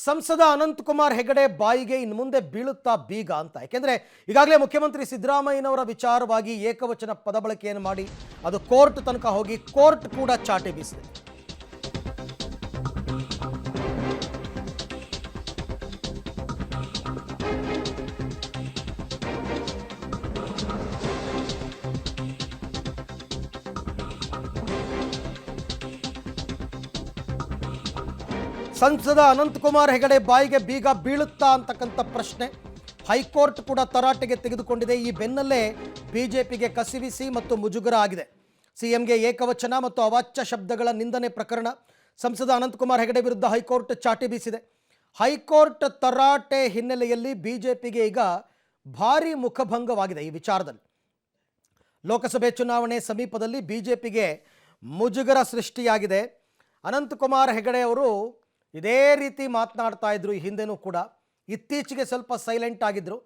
ಸಂಸದ ಅನಂತಕುಮಾರ್ ಹೆಗಡೆ ಬಾಯಿಗೆ ಇನ್ನು ಮುಂದೆ ಬೀಳುತ್ತಾ ಬೀಗ ಅಂತ. ಯಾಕೆಂದರೆ ಈಗಾಗಲೇ ಮುಖ್ಯಮಂತ್ರಿ ಸಿದ್ದರಾಮಯ್ಯನವರ ವಿಚಾರವಾಗಿ ಏಕವಚನ ಪದ ಬಳಕೆಯನ್ನು ಮಾಡಿ ಅದು ಕೋರ್ಟ್ ತನಕ ಹೋಗಿ ಕೋರ್ಟ್ ಕೂಡ ಚಾಟಿ ಬೀಸಿದೆ. ಸಂಸದ ಅನಂತಕುಮಾರ್ ಹೆಗಡೆ ಬಾಯಿಗೆ ಬೀಗ ಬೀಳುತ್ತಾ ಅಂತಕ್ಕಂಥ ಪ್ರಶ್ನೆ ಹೈಕೋರ್ಟ್ ಕೂಡ ತರಾಟೆಗೆ ತೆಗೆದುಕೊಂಡಿದೆ. ಈ ಬೆನ್ನಲ್ಲೇ ಬಿಜೆಪಿಗೆ ಕಸಿವಿಸಿ ಮತ್ತು ಮುಜುಗರ ಆಗಿದೆ. ಸಿಎಂಗೆ ಏಕವಚನ ಮತ್ತು ಅವಾಚ್ಯ ಶಬ್ದಗಳ ನಿಂದನೆ ಪ್ರಕರಣ ಸಂಸದ ಅನಂತಕುಮಾರ್ ಹೆಗಡೆ ವಿರುದ್ಧ ಹೈಕೋರ್ಟ್ ಚಾಟಿ ಬೀಸಿದೆ. ಹೈಕೋರ್ಟ್ ತರಾಟೆ ಹಿನ್ನೆಲೆಯಲ್ಲಿ ಬಿಜೆಪಿಗೆ ಈಗ ಭಾರೀ ಮುಖಭಂಗವಾಗಿದೆ. ಈ ವಿಚಾರದಲ್ಲಿ ಲೋಕಸಭೆ ಚುನಾವಣೆ ಸಮೀಪದಲ್ಲಿ ಬಿಜೆಪಿಗೆ ಮುಜುಗರ ಸೃಷ್ಟಿಯಾಗಿದೆ. ಅನಂತಕುಮಾರ್ ಹೆಗಡೆ ಅವರು ಇದೇ ರೀತಿ ಮಾತನಾಡ್ತಾ ಇದ್ರು. ಈ ಹಿಂದೆನೂ ಕೂಡ ಇತ್ತೀಚೆಗೆ ಸ್ವಲ್ಪ ಸೈಲೆಂಟ್ ಆಗಿದ್ದರು,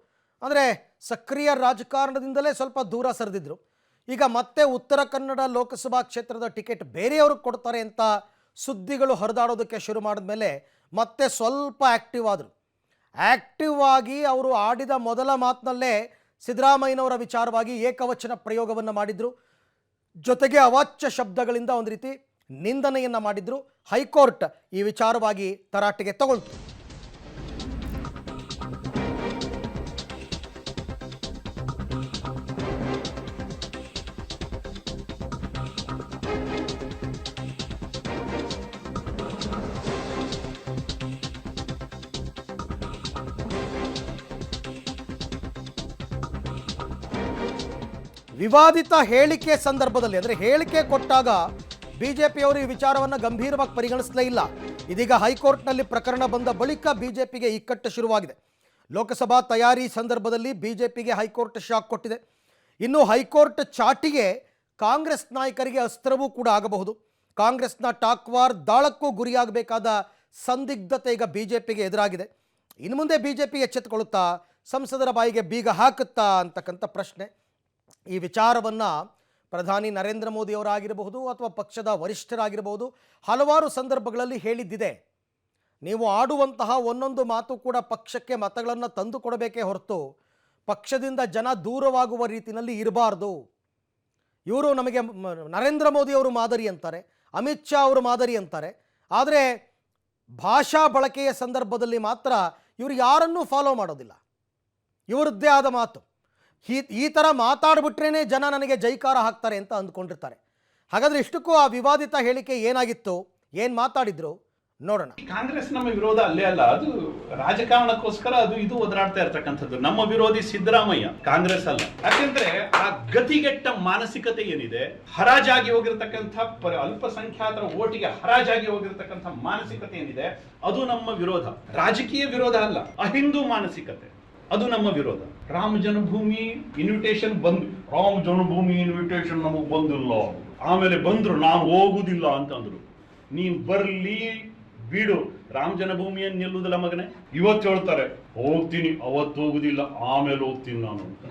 ಅಂದರೆ ಸಕ್ರಿಯ ರಾಜಕಾರಣದಿಂದಲೇ ಸ್ವಲ್ಪ ದೂರ ಸರಿದಿದ್ರು. ಈಗ ಮತ್ತೆ ಉತ್ತರ ಕನ್ನಡ ಲೋಕಸಭಾ ಕ್ಷೇತ್ರದ ಟಿಕೆಟ್ ಬೇರೆಯವ್ರಿಗೆ ಕೊಡ್ತಾರೆ ಅಂತ ಸುದ್ದಿಗಳು ಹರಿದಾಡೋದಕ್ಕೆ ಶುರು ಮಾಡಿದ ಮೇಲೆ ಮತ್ತೆ ಸ್ವಲ್ಪ ಆ್ಯಕ್ಟಿವ್ ಆದರು. ಆ್ಯಕ್ಟಿವ್ ಆಗಿ ಅವರು ಆಡಿದ ಮೊದಲ ಮಾತಿನಲ್ಲೇ ಸಿದ್ದರಾಮಯ್ಯನವರ ವಿಚಾರವಾಗಿ ಏಕವಚನ ಪ್ರಯೋಗವನ್ನು ಮಾಡಿದರು. ಜೊತೆಗೆ ಅವಾಚ್ಯ ಶಬ್ದಗಳಿಂದ ಒಂದು ರೀತಿ ನಿಂದನೆಯನ್ನು ಮಾಡಿದ್ರು. ಹೈಕೋರ್ಟ್ ಈ ವಿಚಾರವಾಗಿ ತರಾಟೆಗೆ ತಗೊಳ್ತು. ವಿವಾದಿತ ಹೇಳಿಕೆ ಸಂದರ್ಭದಲ್ಲಿ, ಅಂದರೆ ಹೇಳಿಕೆ ಕೊಟ್ಟಾಗ ಬಿಜೆಪಿಯವರು ಈ ವಿಚಾರವನ್ನು ಗಂಭೀರವಾಗಿ ಪರಿಗಣಿಸಲೇ ಇಲ್ಲ. ಇದೀಗ ಹೈಕೋರ್ಟ್ನಲ್ಲಿ ಪ್ರಕರಣ ಬಂದ ಬಳಿಕ ಬಿಜೆಪಿಗೆ ಇಕ್ಕಟ್ಟು ಶುರುವಾಗಿದೆ. ಲೋಕಸಭಾ ತಯಾರಿ ಸಂದರ್ಭದಲ್ಲಿ ಬಿಜೆಪಿಗೆ ಹೈಕೋರ್ಟ್ ಶಾಕ್ ಕೊಟ್ಟಿದೆ. ಇನ್ನು ಹೈಕೋರ್ಟ್ ಚಾಟಿಗೆ ಕಾಂಗ್ರೆಸ್ ನಾಯಕರಿಗೆ ಅಸ್ತ್ರವೂ ಕೂಡ ಆಗಬಹುದು. ಕಾಂಗ್ರೆಸ್ನ ಟಾಕ್ವಾರ್ ದಾಳಕ್ಕೂ ಗುರಿಯಾಗಬೇಕಾದ ಸಂದಿಗ್ಧತೆ ಈಗ ಬಿಜೆಪಿಗೆ ಎದುರಾಗಿದೆ. ಇನ್ನು ಮುಂದೆ ಬಿಜೆಪಿ ಎಚ್ಚೆತ್ತುಕೊಳ್ಳುತ್ತಾ, ಸಂಸದರ ಬಾಯಿಗೆ ಬೀಗ ಹಾಕುತ್ತಾ ಅಂತಕ್ಕಂಥ ಪ್ರಶ್ನೆ. ಈ ವಿಚಾರವನ್ನು ಪ್ರಧಾನಿ ನರೇಂದ್ರ ಮೋದಿ ಅವರಾಗಿರಬಹುದು ಅಥವಾ ಪಕ್ಷದ ವರಿಷ್ಠರಾಗಿರಬಹುದು ಹಲವಾರು ಸಂದರ್ಭಗಳಲ್ಲಿ ಹೇಳಿದ್ದಿದೆ. ನೀವು ಆಡುವಂತಹ ಒಂದೊಂದು ಮಾತು ಕೂಡ ಪಕ್ಷಕ್ಕೆ ಮತಗಳನ್ನು ತಂದು ಕೊಡಬೇಕೇ ಹೊರತು ಪಕ್ಷದಿಂದ ಜನ ದೂರವಾಗುವ ರೀತಿಯಲ್ಲಿ ಇರಬಾರ್ದು. ಇವರು ನಮಗೆ ನರೇಂದ್ರ ಮೋದಿ ಅವರು ಮಾದರಿ ಅಂತಾರೆ, ಅಮಿತ್ ಶಾ ಅವರು ಮಾದರಿ ಅಂತಾರೆ. ಆದರೆ ಭಾಷಾ ಬಳಕೆಯ ಸಂದರ್ಭದಲ್ಲಿ ಮಾತ್ರ ಇವರು ಯಾರನ್ನೂ ಫಾಲೋ ಮಾಡೋದಿಲ್ಲ. ಇವರದ್ದೇ ಆದ ಮಾತು. ಈ ಥರ ಮಾತಾಡ್ಬಿಟ್ರೇ ಜನ ನನಗೆ ಜೈಕಾರ ಹಾಕ್ತಾರೆ ಅಂತ ಅಂದ್ಕೊಂಡಿರ್ತಾರೆ. ಹಾಗಾದ್ರೆ ಇಷ್ಟಕ್ಕೂ ಆ ವಿವಾದಿತ ಹೇಳಿಕೆ ಏನಾಗಿತ್ತು, ಏನು ಮಾತಾಡಿದ್ರು ನೋಡೋಣ. ಕಾಂಗ್ರೆಸ್ ನಮ್ಮ ವಿರೋಧ ಅಲ್ಲೇ ಅಲ್ಲ, ಅದು ರಾಜಕಾರಣಕ್ಕೋಸ್ಕರ ಇದು ಒದರಾಡ್ತಾ ಇರ್ತಕ್ಕಂಥದ್ದು. ನಮ್ಮ ವಿರೋಧಿ ಸಿದ್ದರಾಮಯ್ಯ, ಕಾಂಗ್ರೆಸ್ ಅಲ್ಲ. ಯಾಕೆಂದ್ರೆ ಆ ಗತಿಗೆಟ್ಟ ಮಾನಸಿಕತೆ ಏನಿದೆ, ಹರಾಜಾಗಿ ಹೋಗಿರ್ತಕ್ಕಂಥ ಅಲ್ಪಸಂಖ್ಯಾತರ ಓಟಿಗೆ ಹರಾಜಾಗಿ ಹೋಗಿರ್ತಕ್ಕಂಥ ಮಾನಸಿಕತೆ ಏನಿದೆ, ಅದು ನಮ್ಮ ವಿರೋಧ. ರಾಜಕೀಯ ವಿರೋಧ ಅಲ್ಲ, ಅಹಿಂದೂ ಮಾನಸಿಕತೆ, ಅದು ನಮ್ಮ ವಿರೋಧ. ರಾಮ ಜನ್ಮಭೂಮಿ ಇನ್ವಿಟೇಷನ್ ರಾಮ ಜನ್ಮಭೂಮಿ ಇನ್ವಿಟೇಷನ್ ನಮಗೆ ಬಂದಿಲ್ಲ, ಆಮೇಲೆ ಬಂದ್ರು ನಾನು ಹೋಗುದಿಲ್ಲ ಅಂತಂದ್ರು. ನೀನ್ ಬರ್ಲಿ ಬಿಡು, ರಾಮ ಜನ್ಮಭೂಮಿಯನ್ನು ನಿಲ್ಲುವುದಿಲ್ಲ ಮಗನೇ. ಇವತ್ತು ಹೇಳ್ತಾರೆ ಹೋಗ್ತೀನಿ, ಅವತ್ತು ಹೋಗುದಿಲ್ಲ, ಆಮೇಲೆ ಹೋಗ್ತೀನಿ ನಾನು ಅಂತ.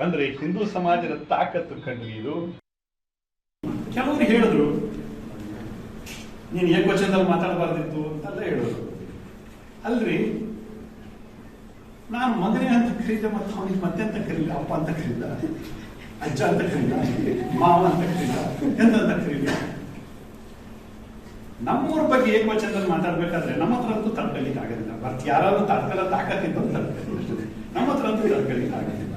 ಅಂದ್ರೆ ಹಿಂದೂ ಸಮಾಜದ ತಾಕತ್ತು ಕಂಡ್ರಿ ಇದು. ಕೆಲವರು ಹೇಳಿದ್ರು ನೀನು ಏಕವಚನದಲ್ಲಿ ಮಾತಾಡಬಾರ್ದಿತ್ತು ಅಂತೆಲ್ಲ ಹೇಳಿದ್ರು. ಅಲ್ರಿ, ನಾನು ಮಗನೇ ಅಂತ ಕರೀದ, ಮತ್ತು ಅವನಿಗೆ ಮತ್ತೆ ಅಂತ ಕರೀದ, ಅಪ್ಪ ಅಂತ ಕರೀದ, ಅಜ್ಜ ಅಂತ ಕರೀದ, ಮಾವ ಅಂತ ಕರೀದ, ಎಂತ ಕರೀದ. ನಮ್ಮೂರ ಬಗ್ಗೆ ಏಕವಚನದಲ್ಲಿ ಮಾತಾಡ್ಬೇಕಾದ್ರೆ ನಮ್ಮ ಹತ್ರ ಅಂತೂ ತಡ್ಕಲಿಕ್ಕೆ ಆಗೋದಿಲ್ಲ. ಮತ್ತೆ ಯಾರಾದ್ರೂ ತಡ್ಕಲ್ಲ ತಾಕತ್ತಿದ್ದು ತಡ್ಕಲಿ, ನಮ್ಮ ಹತ್ರ ಅಂತೂ ತಡ್ಕಲಿಕ್ಕೆ ಆಗೋದಿಲ್ಲ.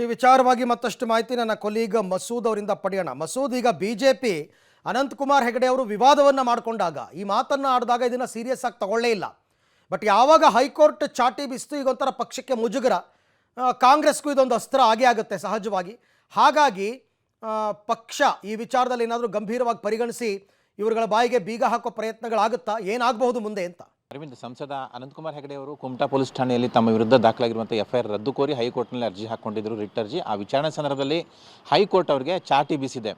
ಈ ವಿಚಾರವಾಗಿ ಮತ್ತಷ್ಟು ಮಾಹಿತಿ ನನ್ನ ಕೊಲೀಗ್ ಮಸೂದ್ ಅವರಿಂದ ಪಡೆಯೋಣ. ಮಸೂದ್, ಈಗ ಬಿಜೆಪಿ ಅನಂತಕುಮಾರ್ ಹೆಗಡೆ ಅವರು ವಿವಾದವನ್ನು ಮಾಡಿಕೊಂಡಾಗ, ಈ ಮಾತನ್ನು ಆಡಿದಾಗ ಇದನ್ನು ಸೀರಿಯಸ್ ಆಗಿ ತಗೊಳ್ಳೇ ಇಲ್ಲ. ಬಟ್ ಯಾವಾಗ ಹೈಕೋರ್ಟ್ ಚಾಟಿ ಬೀಸ್ತು, ಈಗ ಒಂಥರ ಪಕ್ಷಕ್ಕೆ ಮುಜುಗರ, ಕಾಂಗ್ರೆಸ್ಗೂ ಇದೊಂದು ಅಸ್ತ್ರ ಆಗೇ ಆಗುತ್ತೆ ಸಹಜವಾಗಿ. ಹಾಗಾಗಿ ಪಕ್ಷ ಈ ವಿಚಾರದಲ್ಲಿ ಏನಾದರೂ ಗಂಭೀರವಾಗಿ ಪರಿಗಣಿಸಿ ಇವರುಗಳ ಬಾಯಿಗೆ ಬೀಗ ಹಾಕೋ ಪ್ರಯತ್ನಗಳಾಗುತ್ತಾ, ಏನಾಗಬಹುದು ಮುಂದೆ ಅಂತ? ಅರವಿಂದ್, ಸಂಸದ ಅನಂತಕುಮಾರ್ ಹೆಗಡೆ ಅವರು ಕುಮಟಾ ಪೊಲೀಸ್ ಠಾಣೆಯಲ್ಲಿ ತಮ್ಮ ವಿರುದ್ಧ ದಾಖಲಾಗಿರುವಂಥ FIR ರದ್ದು ಕೋರಿ ಹೈಕೋರ್ಟ್ನಲ್ಲಿ ಅರ್ಜಿ ಹಾಕ್ಕೊಂಡಿದ್ದರು, ರಿಟ್ ಅರ್ಜಿ. ಆ ವಿಚಾರಣೆ ಸಂದರ್ಭದಲ್ಲಿ ಹೈಕೋರ್ಟ್ ಅವರಿಗೆ ಚಾಟಿ ಬೀಸಿದೆ.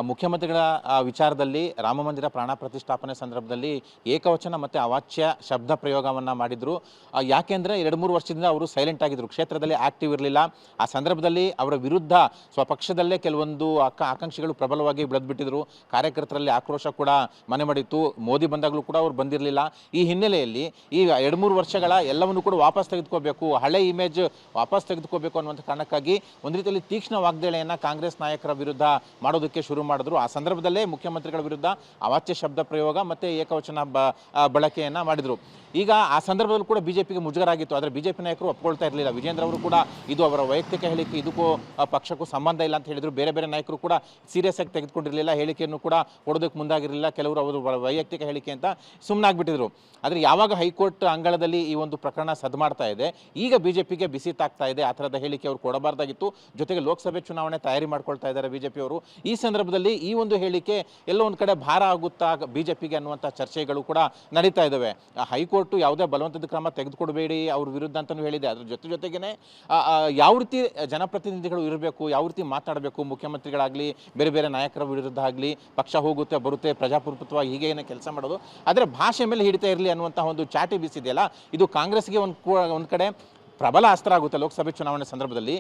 ಮುಖ್ಯಮಂತ್ರಿಗಳ ವಿಚಾರದಲ್ಲಿ ರಾಮ ಮಂದಿರ ಪ್ರಾಣ ಪ್ರತಿಷ್ಠಾಪನೆ ಸಂದರ್ಭದಲ್ಲಿ ಏಕವಚನ ಮತ್ತು ಅವಾಚ್ಯ ಶಬ್ದ ಪ್ರಯೋಗವನ್ನು ಮಾಡಿದರು. ಯಾಕೆಂದರೆ 2-3 ವರ್ಷದಿಂದ ಅವರು ಸೈಲೆಂಟ್ ಆಗಿದ್ದರು, ಕ್ಷೇತ್ರದಲ್ಲಿ ಆಕ್ಟಿವ್ ಇರಲಿಲ್ಲ. ಆ ಸಂದರ್ಭದಲ್ಲಿ ಅವರ ವಿರುದ್ಧ ಸ್ವಪಕ್ಷದಲ್ಲೇ ಕೆಲವೊಂದು ಆಕಾಂಕ್ಷಿಗಳು ಪ್ರಬಲವಾಗಿ ಬೆಳೆದ್ಬಿಟ್ಟಿದ್ರು. ಕಾರ್ಯಕರ್ತರಲ್ಲಿ ಆಕ್ರೋಶ ಕೂಡ ಮನೆ ಮಾಡಿತ್ತು. ಮೋದಿ ಬಂದಾಗಲೂ ಕೂಡ ಅವರು ಬಂದಿರಲಿಲ್ಲ. ಈ ಹಿನ್ನೆಲೆಯಲ್ಲಿ ಈಗ 2-3 ವರ್ಷಗಳ ಎಲ್ಲವನ್ನು ಕೂಡ ವಾಪಸ್ ತೆಗೆದುಕೋಬೇಕು, ಹಳೆ ಇಮೇಜ್ ವಾಪಸ್ ತೆಗೆದುಕೋಬೇಕು ಅನ್ನುವಂಥ ಕಾರಣಕ್ಕಾಗಿ ಒಂದು ರೀತಿಯಲ್ಲಿ ತೀಕ್ಷ್ಣ ವಾಗ್ದಾಳಿಯನ್ನು ಕಾಂಗ್ರೆಸ್ ನಾಯಕರ ವಿರುದ್ಧ ಮಾಡೋದಕ್ಕೆ ಶುರು ಮಾಡಿದ್ರು. ಆ ಸಂದರ್ಭದಲ್ಲೇ ಮುಖ್ಯಮಂತ್ರಿಗಳ ವಿರುದ್ಧ ಅವಾಚ್ಯ ಶಬ್ದ ಪ್ರಯೋಗ ಮತ್ತು ಏಕವಚನ ಬಳಕೆಯನ್ನು ಮಾಡಿದರು. ಈಗ ಆ ಸಂದರ್ಭದಲ್ಲೂ ಕೂಡ ಬಿಜೆಪಿಗೆ ಮುಜುಗರ ಆಗಿತ್ತು. ಆದರೆ ಬಿಜೆಪಿ ನಾಯಕರು ಒಪ್ಕೊಳ್ತಾ ಇರಲಿಲ್ಲ. ವಿಜೇಂದ್ರ ಅವರು ಕೂಡ ಇದು ಅವರ ವೈಯಕ್ತಿಕ ಹೇಳಿಕೆ, ಇದಕ್ಕೂ ಪಕ್ಷಕ್ಕೂ ಸಂಬಂಧ ಇಲ್ಲ ಅಂತ ಹೇಳಿದರು. ಬೇರೆ ಬೇರೆ ನಾಯಕರು ಕೂಡ ಸೀರಿಯಸ್ ಆಗಿ ತೆಗೆದುಕೊಂಡಿರಲಿಲ್ಲ, ಹೇಳಿಕೆಯನ್ನು ಕೂಡ ಕೊಡೋದಕ್ಕೆ ಮುಂದಾಗಿರಲಿಲ್ಲ. ಕೆಲವರು ಅವರು ವೈಯಕ್ತಿಕ ಹೇಳಿಕೆ ಅಂತ ಸುಮ್ಮನಾಗ್ಬಿಟ್ಟಿದ್ರು. ಆದರೆ ಯಾವಾಗ ಹೈಕೋರ್ಟ್ ಅಂಗಳದಲ್ಲಿ ಈ ಒಂದು ಪ್ರಕರಣ ಸದ್ದು ಮಾಡ್ತಾ ಇದೆ, ಈಗ ಬಿಜೆಪಿಗೆ ಬಿಸಿ ತಾಗ್ತಾ ಇದೆ. ಆ ಥರದ ಹೇಳಿಕೆ ಅವರು ಕೊಡಬಾರ್ದಾಗಿತ್ತು. ಜೊತೆಗೆ ಲೋಕಸಭೆ ಚುನಾವಣೆ ತಯಾರಿ ಮಾಡ್ಕೊಳ್ತಾ ಇದ್ದಾರೆ ಬಿಜೆಪಿಯವರು. ಈ ಸಂದರ್ಭದಲ್ಲಿ ಈ ಒಂದು ಹೇಳಿಕೆ ಎಲ್ಲೋ ಒಂದು ಕಡೆ ಭಾರ ಆಗುತ್ತಾ ಬಿಜೆಪಿಗೆ ಅನ್ನುವಂಥ ಚರ್ಚೆಗಳು ಕೂಡ ನಡೀತಾ ಇದ್ದಾವೆ. ಹೈಕೋರ್ಟ್ ಯಾವುದೇ ಬಲವಂತದ ಕ್ರಮ ತೆಗೆದುಕೊಡಬೇಡಿ ಅವ್ರ ವಿರುದ್ಧ ಅಂತಲೂ ಹೇಳಿದೆ. ಅದ್ರ ಜೊತೆಗೇನೆ ಯಾವ ರೀತಿ ಜನಪ್ರತಿನಿಧಿಗಳು ಇರಬೇಕು, ಯಾವ ರೀತಿ ಮಾತನಾಡಬೇಕು, ಮುಖ್ಯಮಂತ್ರಿಗಳಾಗಲಿ ಬೇರೆ ಬೇರೆ ನಾಯಕರ ವಿರುದ್ಧ ಆಗಲಿ, ಪಕ್ಷ ಹೋಗುತ್ತೆ ಬರುತ್ತೆ ಪ್ರಜಾಪ್ರಭುತ್ವ ಹೀಗೆ ಏನೋ ಕೆಲಸ ಮಾಡೋದು, ಆದರೆ ಭಾಷೆ ಮೇಲೆ ಹಿಡಿತಾ ಇರಲಿ ಅನ್ನುವಂಥ ಒಂದು ಚಾಟಿ ಬೀಸಿದೆಯಲ್ಲ, ಇದು ಕಾಂಗ್ರೆಸ್ಗೆ ಒಂದು ಕಡೆ ಪ್ರಬಲ ಅಸ್ತ್ರ ಆಗುತ್ತೆ. ಲೋಕಸಭೆ ಚುನಾವಣೆ ಸಂದರ್ಭದಲ್ಲಿ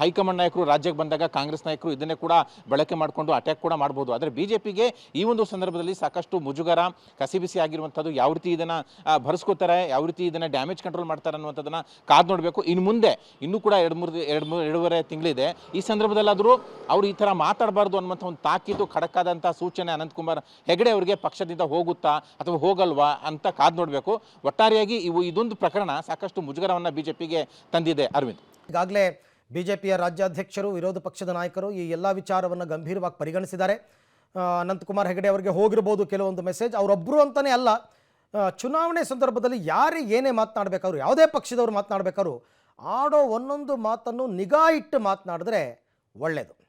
ಹೈಕಮಾಂಡ್ ನಾಯಕರು ರಾಜ್ಯಕ್ಕೆ ಬಂದಾಗ ಕಾಂಗ್ರೆಸ್ ನಾಯಕರು ಇದನ್ನೇ ಕೂಡ ಬಳಕೆ ಮಾಡಿಕೊಂಡು ಅಟ್ಯಾಕ್ ಕೂಡ ಮಾಡ್ಬೋದು. ಆದರೆ ಬಿಜೆಪಿಗೆ ಈ ಒಂದು ಸಂದರ್ಭದಲ್ಲಿ ಸಾಕಷ್ಟು ಮುಜುಗರ, ಕಸಿಬಿಸಿ ಆಗಿರುವಂಥದ್ದು. ಯಾವ ರೀತಿ ಇದನ್ನು ಭರಿಸ್ಕೋತಾರೆ, ಯಾವ ರೀತಿ ಇದನ್ನು ಡ್ಯಾಮೇಜ್ ಕಂಟ್ರೋಲ್ ಮಾಡ್ತಾರೆ ಅನ್ನುವಂಥದ್ದನ್ನು ಕಾದು ನೋಡಬೇಕು. ಇನ್ನು ಮುಂದೆ ಇನ್ನೂ ಕೂಡ 2-2.5 ತಿಂಗಳಿದೆ. ಈ ಸಂದರ್ಭದಲ್ಲಾದರೂ ಅವರು ಈ ಥರ ಮಾತಾಡಬಾರ್ದು ಅನ್ನುವಂಥ ಒಂದು ತಾಕೀತು, ಖಡಕ್ಕಾದಂಥ ಸೂಚನೆ ಅನಂತಕುಮಾರ್ ಹೆಗಡೆ ಅವರಿಗೆ ಪಕ್ಷದಿಂದ ಹೋಗುತ್ತಾ ಅಥವಾ ಹೋಗಲ್ವಾ ಅಂತ ಕಾದು ನೋಡಬೇಕು. ಒಟ್ಟಾರೆಯಾಗಿ ಇದೊಂದು ಪ್ರಕರಣ ಸಾಕಷ್ಟು ಮುಜುಗರವನ್ನು ಬಿಜೆಪಿಗೆ ತಂದಿದೆ. ಅರವಿಂದ್, ಈಗಾಗಲೇ ಬಿಜೆಪಿಯ ರಾಜ್ಯಾಧ್ಯಕ್ಷರು, ವಿರೋಧ ಪಕ್ಷದ ನಾಯಕರು ಈ ಎಲ್ಲ ವಿಚಾರವನ್ನು ಗಂಭೀರವಾಗಿ ಪರಿಗಣಿಸಿದ್ದಾರೆ. ಅನಂತಕುಮಾರ್ ಹೆಗಡೆ ಅವರಿಗೆ ಹೋಗಿರ್ಬೋದು ಕೆಲವೊಂದು ಮೆಸೇಜ್. ಅವರೊಬ್ಬರು ಅಂತಲೇ ಅಲ್ಲ, ಚುನಾವಣೆ ಸಂದರ್ಭದಲ್ಲಿ ಯಾರೇ ಏನೇ ಮಾತನಾಡಬೇಕಾದ್ರು, ಯಾವುದೇ ಪಕ್ಷದವರು ಮಾತನಾಡಬೇಕಾದ್ರು ಆಡೋ ಒಂದೊಂದು ಮಾತನ್ನು ನಿಗಾ ಇಟ್ಟು ಮಾತನಾಡಿದ್ರೆ ಒಳ್ಳೆಯದು.